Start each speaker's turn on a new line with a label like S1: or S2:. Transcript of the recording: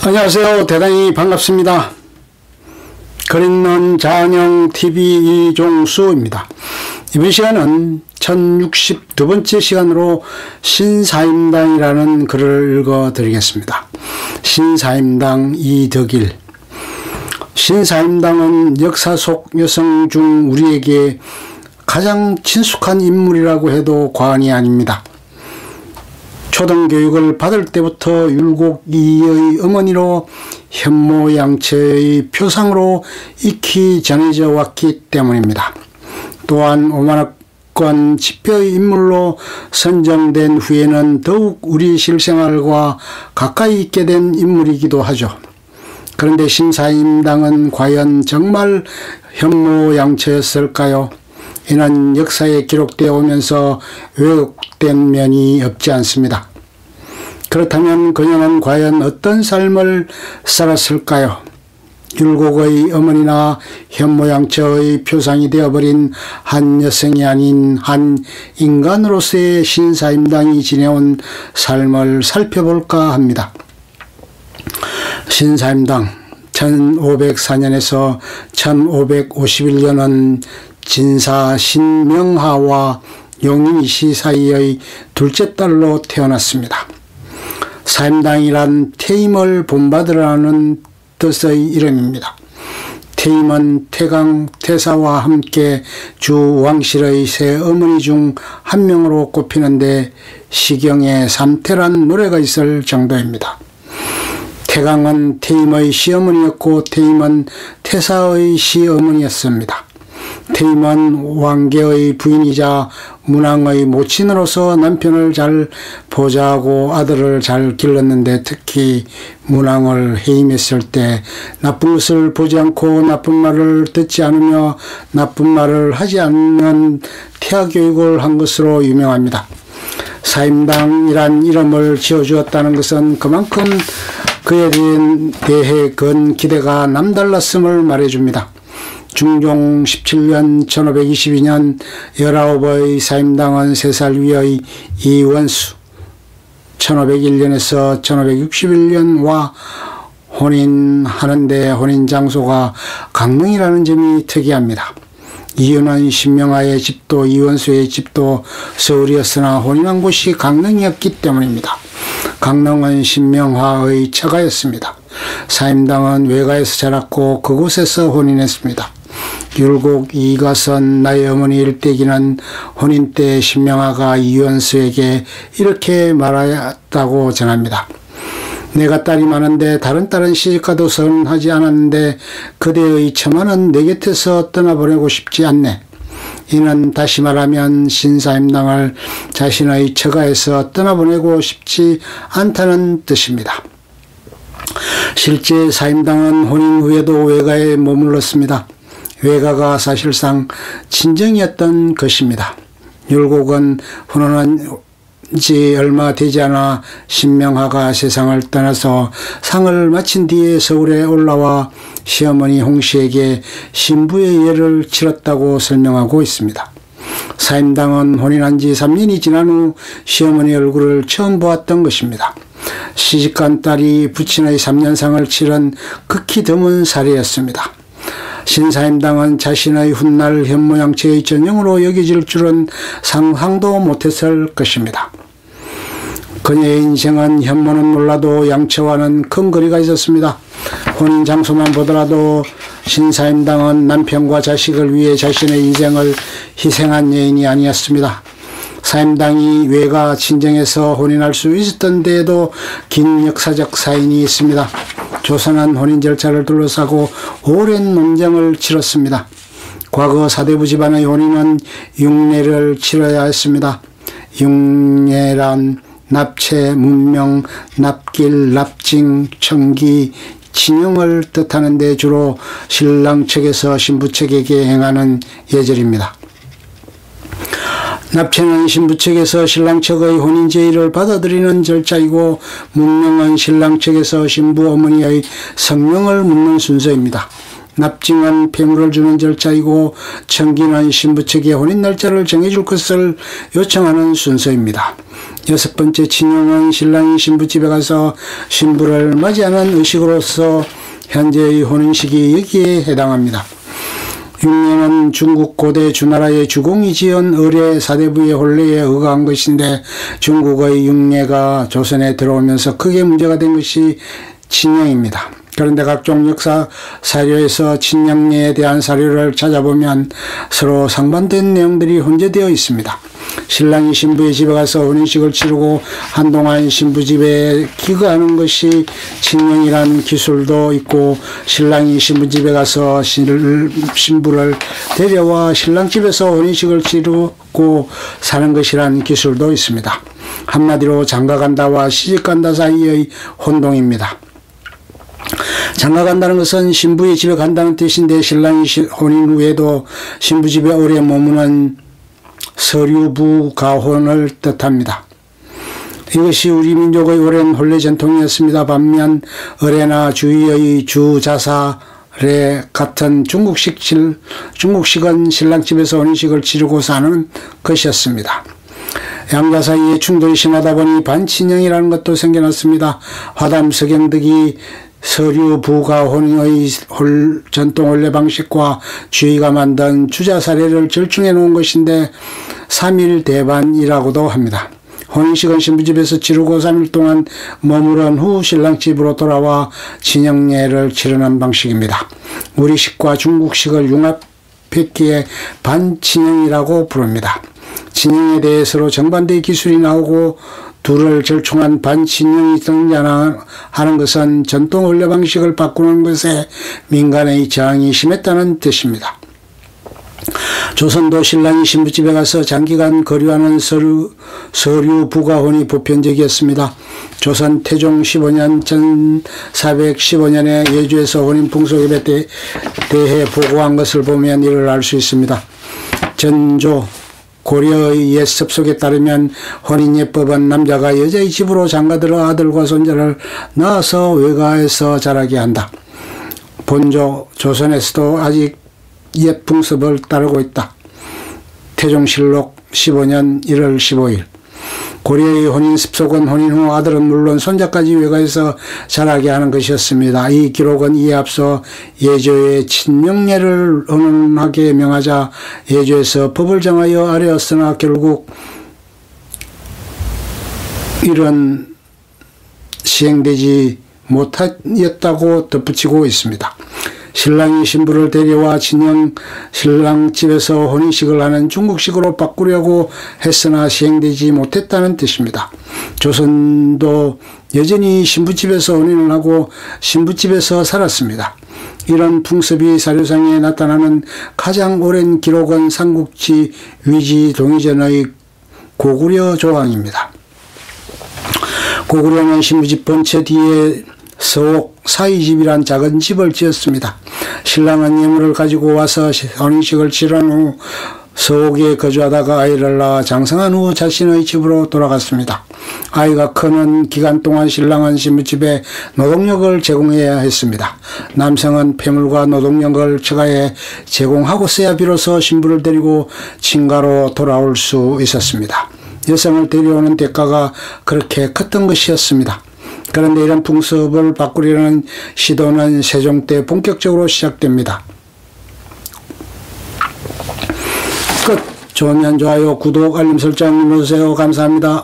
S1: 안녕하세요. 대단히 반갑습니다. 그린론 자연형TV 이종수입니다. 이번 시간은 1062번째 시간으로 신사임당이라는 글을 읽어드리겠습니다. 신사임당 이덕일. 신사임당은 역사 속 여성 중 우리에게 가장 친숙한 인물이라고 해도 과언이 아닙니다. 초등교육을 받을 때부터 율곡이의 어머니로 현모양처의 표상으로 익히 전해져 왔기 때문입니다. 또한 오만학관 지표의 인물로 선정된 후에는 더욱 우리 실생활과 가까이 있게 된 인물이기도 하죠. 그런데 신사임당은 과연 정말 현모양처였을까요? 이는 역사에 기록되어 오면서 왜곡된 면이 없지 않습니다. 그렇다면 그녀는 과연 어떤 삶을 살았을까요? 율곡의 어머니나 현모양처의 표상이 되어버린 한 여성이 아닌 한 인간으로서의 신사임당이 지내온 삶을 살펴볼까 합니다. 신사임당 1504년에서 1551년은 진사 신명하와 용인이시 사이의 둘째 딸로 태어났습니다. 사임당이란 태임을 본받으라는 뜻의 이름입니다. 태임은 태강, 태사와 함께 주 왕실의 세 어머니 중 한 명으로 꼽히는데 시경에 삼태란 노래가 있을 정도입니다. 태강은 태임의 시어머니였고 태임은 태사의 시어머니였습니다. 태임은 왕계의 부인이자 문왕의 모친으로서 남편을 잘 보좌하고 아들을 잘 길렀는데 특히 문왕을 해임했을 때 나쁜 것을 보지 않고 나쁜 말을 듣지 않으며 나쁜 말을 하지 않는 태아교육을 한 것으로 유명합니다. 사임당이란 이름을 지어주었다는 것은 그만큼 그에 대해 건 기대가 남달랐음을 말해줍니다. 중종 17년 1522년 19의 사임당은 3살 위의 이원수 1501년에서 1561년과 혼인하는데 혼인 장소가 강릉이라는 점이 특이합니다. 이유는 신명하의 집도 이원수의 집도 서울이었으나 혼인한 곳이 강릉이었기 때문입니다. 강릉은 신명하의 처가였습니다. 사임당은 외가에서 자랐고 그곳에서 혼인했습니다. 율곡 이가선 나의 어머니 일대기는 혼인 때 신명하가 이원수에게 이렇게 말하였다고 전합니다. 내가 딸이 많은데 다른 딸은 시집가도 선하지 않았는데 그대의 처마는 내 곁에서 떠나보내고 싶지 않네. 이는 다시 말하면 신사임당을 자신의 처가에서 떠나보내고 싶지 않다는 뜻입니다. 실제 사임당은 혼인 후에도 외가에 머물렀습니다. 외가가 사실상 친정이었던 것입니다. 율곡은 혼혼한 지 얼마 되지 않아 신명하가 세상을 떠나서 상을 마친 뒤에 서울에 올라와 시어머니 홍씨에게 신부의 예를 치렀다고 설명하고 있습니다. 사임당은 혼인한 지 3년이 지난 후 시어머니 얼굴을 처음 보았던 것입니다. 시집간 딸이 부친의 3년상을 치른 극히 드문 사례였습니다. 신사임당은 자신의 훗날 현모양처의 전형으로 여겨질 줄은 상상도 못했을 것입니다. 그녀의 인생은 현모는 몰라도 양처와는 큰 거리가 있었습니다. 혼인 장소만 보더라도 신사임당은 남편과 자식을 위해 자신의 인생을 희생한 여인이 아니었습니다. 사임당이 외가 친정에서 혼인할 수 있었던 데에도 긴 역사적 사인이 있습니다. 조선은 혼인 절차를 둘러싸고 오랜 논쟁을 치렀습니다. 과거 사대부 집안의 혼인은 융례를 치러야 했습니다. 융례란 납체, 문명, 납길, 납징, 청기, 친형을 뜻하는데 주로 신랑 측에서 신부 측에게 행하는 예절입니다. 납체는 신부 측에서 신랑 측의 혼인 제의를 받아들이는 절차이고 문명은 신랑 측에서 신부 어머니의 성명을 묻는 순서입니다. 납징은 폐물을 주는 절차이고 청기는 신부 측의 혼인 날짜를 정해줄 것을 요청하는 순서입니다. 6번째 친형은 신랑이 신부집에 가서 신부를 맞이하는 의식으로서 현재의 혼인식이 여기에 해당합니다. 융례는 중국 고대 주나라의 주공이 지은 의례 사대부의 혼례에 의거한 것인데 중국의 융례가 조선에 들어오면서 크게 문제가 된 것이 친형입니다. 그런데 각종 역사 사료에서 친형례에 대한 사료를 찾아보면 서로 상반된 내용들이 혼재되어 있습니다. 신랑이 신부의 집에 가서 혼인식을 치르고 한동안 신부 집에 기거하는 것이 친형이란 기술도 있고, 신랑이 신부 집에 가서 신부를 데려와 신랑 집에서 혼인식을 치르고 사는 것이란 기술도 있습니다. 한마디로 장가간다와 시집간다 사이의 혼동입니다. 장가간다는 것은 신부의 집에 간다는 뜻인데, 신랑이 혼인 후에도 신부 집에 오래 머무는 서류부 가혼을 뜻합니다. 이것이 우리 민족의 오랜 혼례 전통이었습니다. 반면 의례나 주의의 주자살에 같은 중국식은 신랑집에서 혼인식을 치르고 사는 것이었습니다. 양자 사이에 충돌이 심하다 보니 반친형이라는 것도 생겨났습니다. 화담 서경덕이 서류 부가 혼인의 전통 혼례 방식과 주의가 만든 주자 사례를 절충해 놓은 것인데 3일 대반이라고도 합니다. 혼인식은 신부집에서 치르고 3일 동안 머무른 후 신랑집으로 돌아와 친형례를 치르는 방식입니다. 우리식과 중국식을 융합했기에 반친형이라고 부릅니다. 친형에 대해 서로 정반대의 기술이 나오고 둘을 절충한 반친형이 등장하는 것은 전통 혼례 방식을 바꾸는 것에 민간의 저항이 심했다는 뜻입니다. 조선도 신랑이 신부집에 가서 장기간 거류하는 서류 부가혼이 보편적이었습니다. 조선 태종 15년 1415년에 예주에서 혼인 풍속에 대해 보고한 것을 보면 이를 알 수 있습니다. 전조 고려의 옛 습속에 따르면 혼인예법은 남자가 여자의 집으로 장가들어 아들과 손자를 낳아서 외가에서 자라게 한다. 본조 조선에서도 아직 옛 풍습을 따르고 있다. 태종실록 15년 1월 15일. 고려의 혼인 습속은 혼인 후 아들은 물론 손자까지 외가에서 자라게 하는 것이었습니다. 이 기록은 이에 앞서 예조의 친명례를 언론하게 명하자 예조에서 법을 정하여 아뢰었으나 결국 이런 시행되지 못하였다고 덧붙이고 있습니다. 신랑이 신부를 데려와 친형 신랑 집에서 혼인식을 하는 중국식으로 바꾸려고 했으나 시행되지 못했다는 뜻입니다. 조선도 여전히 신부집에서 혼인을 하고 신부집에서 살았습니다. 이런 풍습이 사료상에 나타나는 가장 오랜 기록은 삼국지 위지 동의전의 고구려 조항입니다. 고구려는 신부집 본체 뒤에 서옥 사이집이란 작은 집을 지었습니다. 신랑은 예물을 가지고 와서 혼인식을 치른 후 서옥에 거주하다가 아이를 낳아 장성한 후 자신의 집으로 돌아갔습니다. 아이가 크는 기간 동안 신랑은 신부집에 노동력을 제공해야 했습니다. 남성은 폐물과 노동력을 처가해 제공하고서야 비로소 신부를 데리고 친가로 돌아올 수 있었습니다. 여성을 데려오는 대가가 그렇게 컸던 것이었습니다. 그런데 이런 풍습을 바꾸려는 시도는 세종 때 본격적으로 시작됩니다. 끝. 좋으면 좋아요, 구독, 알림 설정 눌러주세요. 감사합니다.